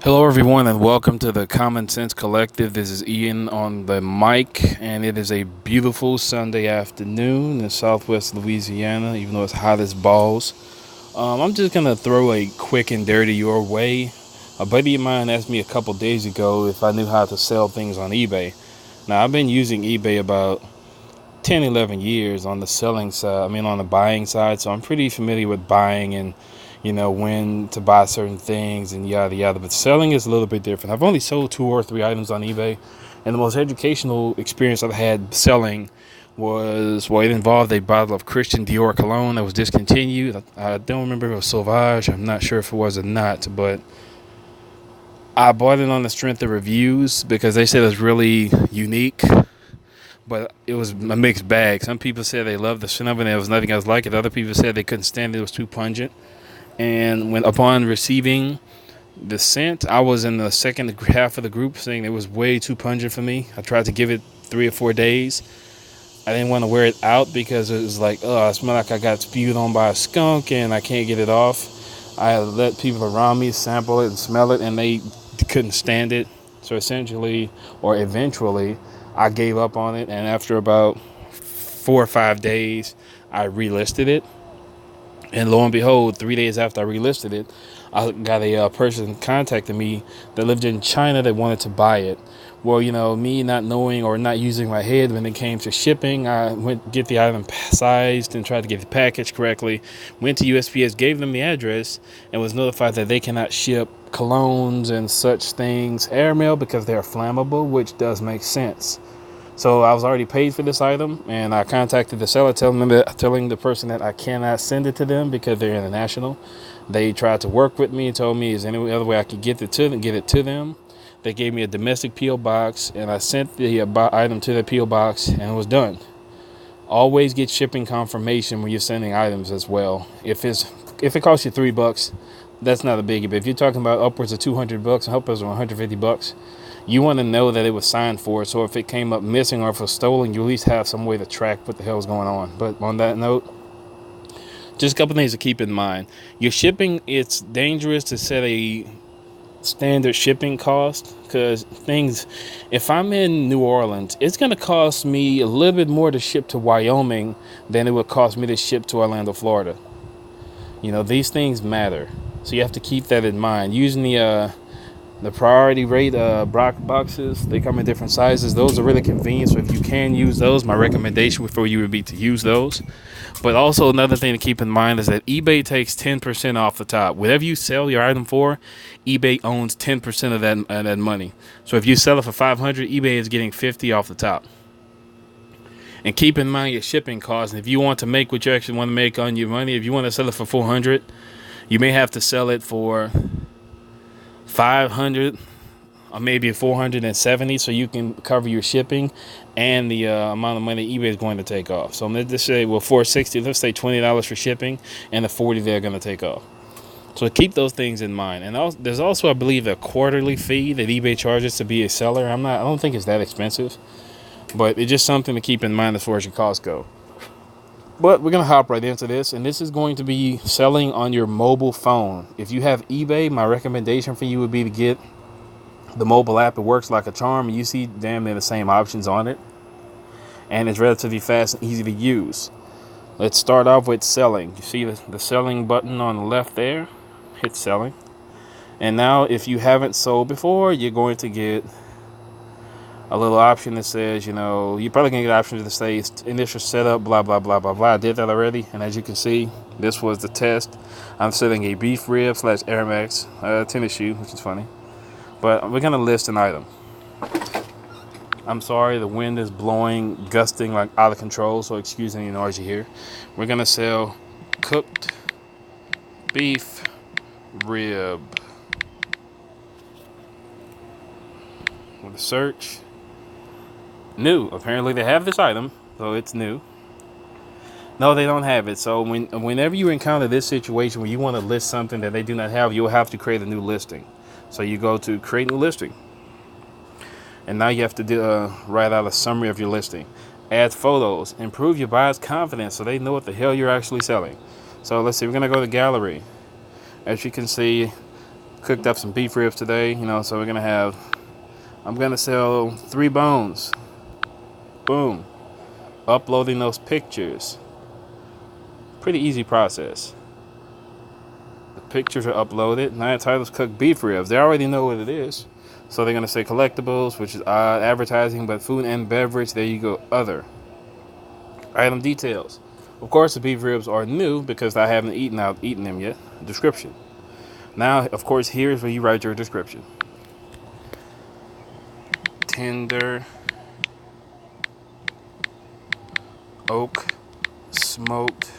Hello, everyone, and welcome to the Common Sense Collective. This is Ian on the mic, and it is a beautiful Sunday afternoon in Southwest Louisiana, even though it's hot as balls. I'm just going to throw a quick and dirty your way. A buddy of mine asked me a couple days ago if I knew how to sell things on eBay. Now, I've been using eBay about 10, 11 years on the selling side, on the buying side, so I'm pretty familiar with buying and when to buy certain things and yada yada. But selling is a little bit different. I've only sold 2 or 3 items on eBay, and the most educational experience I've had selling was, it involved a bottle of Christian Dior cologne that was discontinued. I don't remember if it was Sauvage. I'm not sure if it was or not, but I bought it on the strength of reviews because they said it was really unique. But it was a mixed bag. Some people said they loved the scent of it and there was nothing else like it. Other people said they couldn't stand it. It was too pungent. And upon receiving the scent, I was in the second half of the group saying it was way too pungent for me. I tried to give it 3 or 4 days. I didn't want to wear it out because it was like, I smell like I got spewed on by a skunk and I can't get it off. I let people around me sample it and smell it, and they couldn't stand it. So eventually, I gave up on it. And after about 4 or 5 days, I relisted it. And lo and behold, 3 days after I relisted it, I got a person contacting me that lived in China that wanted to buy it. Well, me not knowing or not using my head when it came to shipping, I went get the item sized and tried to get the package correctly. Went to USPS, gave them the address, and was notified that they cannot ship colognes and such things airmail because they are flammable, which does make sense. So I was already paid for this item, and I contacted the seller, telling the person that I cannot send it to them because they're international. They tried to work with me and told me, is there any other way I could get it to them? They gave me a domestic P.O. box, and I sent the item to the P.O. box, and it was done. Always get shipping confirmation when you're sending items as well. If it costs you $3, that's not a biggie. But if you're talking about upwards of $200 and upwards of $150, you want to know that it was signed for. So if it came up missing or if it was stolen, you at least have some way to track what the hell is going on. But on that note, just a couple things to keep in mind. Your shipping, it's dangerous to set a standard shipping cost, because if I'm in New Orleans, it's going to cost me a little bit more to ship to Wyoming than it would cost me to ship to Orlando, Florida. These things matter. So you have to keep that in mind. Using the priority rate boxes, they come in different sizes. Those are really convenient. So if you can use those, my recommendation for you would be to use those. But also another thing to keep in mind is that eBay takes 10% off the top. Whatever you sell your item for, eBay owns 10% of that money. So if you sell it for $500, eBay is getting $50 off the top. And keep in mind your shipping costs. And if you want to make what you actually want to make on your money, if you want to sell it for $400, you may have to sell it for $500 or maybe $470, so you can cover your shipping and the amount of money eBay is going to take off. So let's say, $460, let's say $20 for shipping and the $40 they're going to take off. So keep those things in mind. And there's also, I believe, a quarterly fee that eBay charges to be a seller. I don't think it's that expensive, but it's just something to keep in mind as far as your costs go. But we're going to hop right into this, and this is going to be selling on your mobile phone. If you have eBay, my recommendation for you would be to get the mobile app. It works like a charm, and you see damn near the same options on it, and it's relatively fast and easy to use. Let's start off with selling. You see the selling button on the left there? Hit selling. And now if you haven't sold before, you're going to get a little option that says, you're probably going to get options that say initial setup, blah, blah, blah, blah, blah. I did that already. And as you can see, this was the test. I'm selling a beef rib / Air Max tennis shoe, which is funny. But we're going to list an item. I'm sorry, the wind is blowing, gusting like out of control, so excuse any noise you hear. We're going to sell cooked beef rib. With a search. New. Apparently they have this item, so it's new. No, they don't have it. So whenever you encounter this situation where you want to list something that they do not have, you'll have to create a new listing. So you go to create new listing, and now you have to write out a summary of your listing. Add photos. Improve your buyer's confidence so they know what the hell you're actually selling. So let's see. We're gonna go to gallery. As you can see, Cooked up some beef ribs today, you know, so I'm gonna sell 3 bones. Boom. Uploading those pictures. Pretty easy process. The pictures are uploaded. Now titles cooked beef ribs. They already know what it is. So they're gonna say collectibles, which is advertising, but food and beverage, there you go, other. Item details. Of course, the beef ribs are new because I haven't eaten them yet. Description. Now, of course, here's where you write your description. Tender, oak, smoked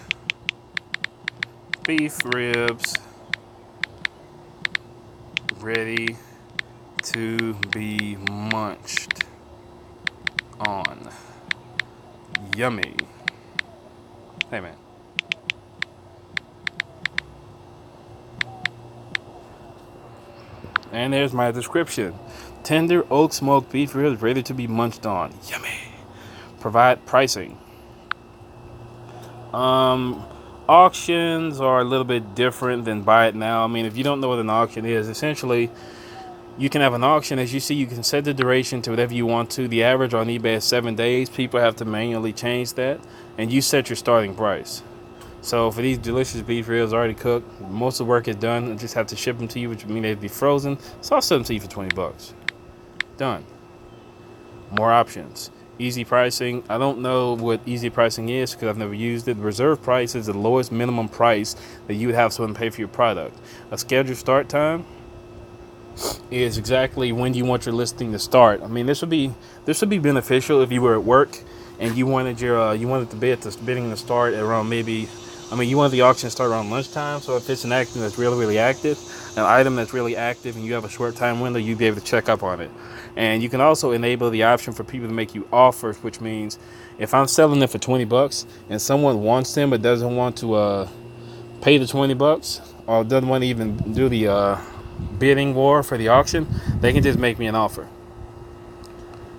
beef ribs, ready to be munched on. Yummy. Hey, man. And there's my description. Tender oak smoked beef ribs ready to be munched on. Yummy. Provide pricing. Auctions are a little bit different than buy it now. I mean, if you don't know what an auction is, essentially, you can have an auction. As you see, you can set the duration to whatever you want to. The average on eBay is 7 days. People have to manually change that, and you set your starting price. So for these delicious beef ribs already cooked, most of the work is done. I just have to ship them to you, which means they'd be frozen. So I'll sell them to you for $20. Done. More options. Easy pricing. I don't know what easy pricing is because I've never used it. Reserve price is the lowest minimum price that you would have someone pay for your product. A scheduled start time is exactly when you want your listing to start. I mean, this would be beneficial if you were at work and you wanted the bidding to start around you wanted the auction to start around lunchtime. So if it's an item that's really active, and you have a short time window, you'd be able to check up on it. And you can also enable the option for people to make you offers, which means if I'm selling them for $20 and someone wants them but doesn't want to pay the $20 or doesn't want to even do the bidding war for the auction, they can just make me an offer.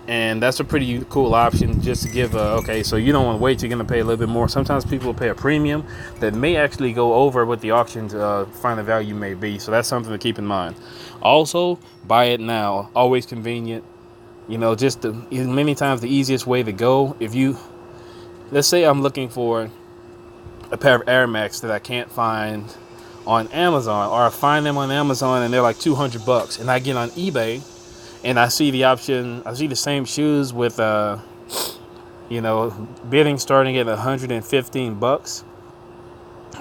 And that's a pretty cool option, just to give okay, so you don't want to wait, you're going to pay a little bit more. Sometimes people will pay a premium that may actually go over what the auction's final value may be. So that's something to keep in mind. Also, buy it now. Always convenient. You know, many times the easiest way to go. Let's say I'm looking for a pair of Air Max that I can't find on Amazon, or I find them on Amazon and they're like $200, and I get on eBay and I see the same shoes with bidding starting at $115,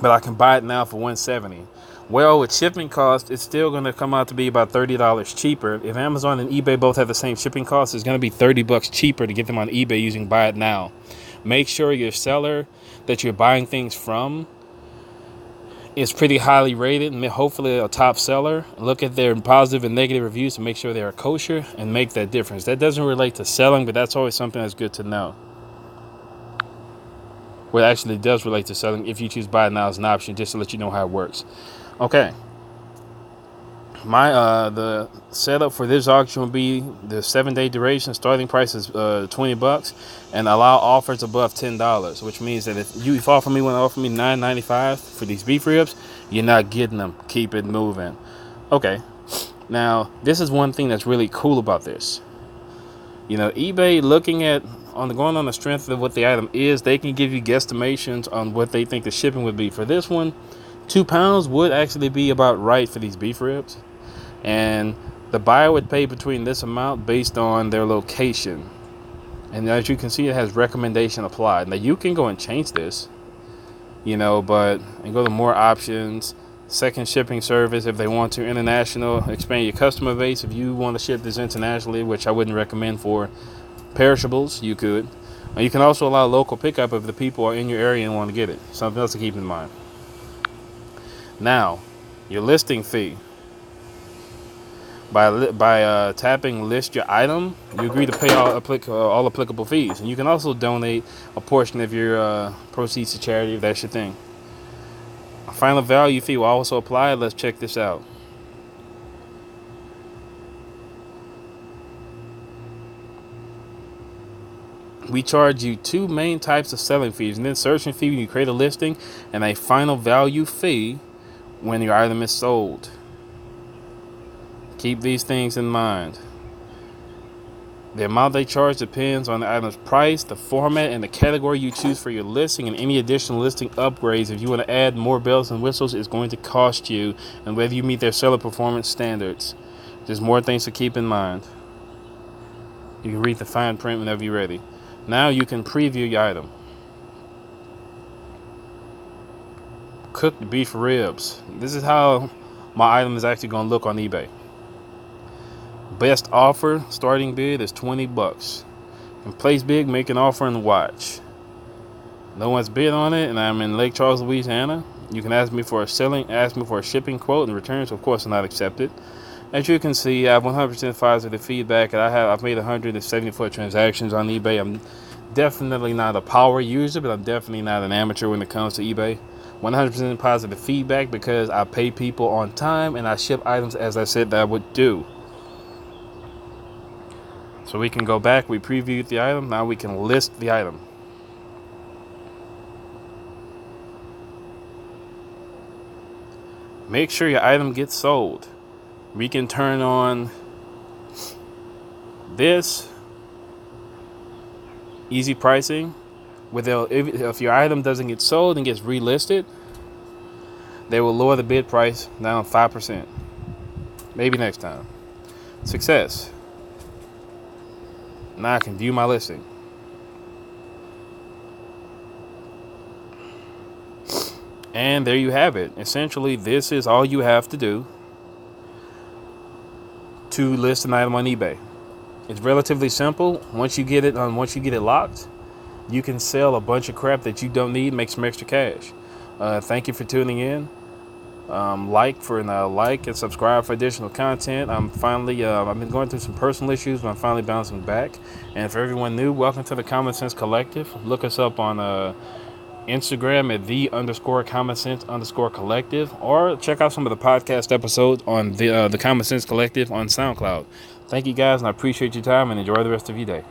but I can buy it now for $170. Well, with shipping costs, it's still going to come out to be about $30 cheaper. If Amazon and eBay both have the same shipping costs, it's going to be $30 cheaper to get them on eBay using Buy It Now. Make sure your seller that you're buying things from is pretty highly rated and hopefully a top seller. Look at their positive and negative reviews to make sure they are kosher and make that difference. That doesn't relate to selling, but that's always something that's good to know. Well, it actually does relate to selling if you choose Buy It Now as an option, just to let you know how it works. Okay. The setup for this auction will be the 7-day duration. Starting price is $20, and allow offers above $10, which means that if you want to offer me $9.95 for these beef ribs, you're not getting them. Keep it moving. Okay. Now, this is one thing that's really cool about this. You know, eBay, going on the strength of what the item is, they can give you guesstimations on what they think the shipping would be. For this one, 2 pounds would actually be about right for these beef ribs. And the buyer would pay between this amount based on their location. And as you can see, it has recommendation applied. Now, you can go and change this, and go to more options, second shipping service if they want to, international, expand your customer base. If you want to ship this internationally, which I wouldn't recommend for perishables, you could. You can also allow local pickup if the people are in your area and want to get it. Something else to keep in mind. Now, your listing fee. By tapping list your item, you agree to pay all applicable fees. And you can also donate a portion of your proceeds to charity if that's your thing. A final value fee will also apply. Let's check this out. We charge you 2 main types of selling fees, and then insertion fee when you create a listing, and a final value fee when your item is sold. Keep these things in mind. The amount they charge depends on the item's price, the format, and the category you choose for your listing, and any additional listing upgrades. If you want to add more bells and whistles, it's going to cost you, and whether you meet their seller performance standards. There's more things to keep in mind. You can read the fine print whenever you're ready. Now you can preview your item. Cooked beef ribs. This is how my item is actually going to look on eBay. Best offer, starting bid is $20. And place big, make an offer and watch. No one's bid on it, and I'm in Lake Charles, Louisiana. You can ask me for a shipping quote, and returns, of course, are not accepted. As you can see, I have 100% positive feedback, and I've made 174 transactions on eBay. I'm definitely not a power user, but I'm definitely not an amateur when it comes to eBay. 100% positive feedback because I pay people on time and I ship items as I said that I would do. So we can go back, we previewed the item, now we can list the item. Make sure your item gets sold. We can turn on this easy pricing. If your item doesn't get sold and gets relisted, they will lower the bid price down 5%. Maybe next time. Success. Now I can view my listing. And there you have it. Essentially, this is all you have to do to list an item on eBay. It's relatively simple. Once you get it locked, you can sell a bunch of crap that you don't need, make some extra cash. Thank you for tuning in. Like and subscribe for additional content. I've been going through some personal issues, but I'm finally bouncing back. And for everyone new, welcome to the Common Sense Collective. Look us up on Instagram at _commonsense_collective, or check out some of the podcast episodes on the Common Sense Collective on SoundCloud. Thank you guys, and I appreciate your time, and enjoy the rest of your day.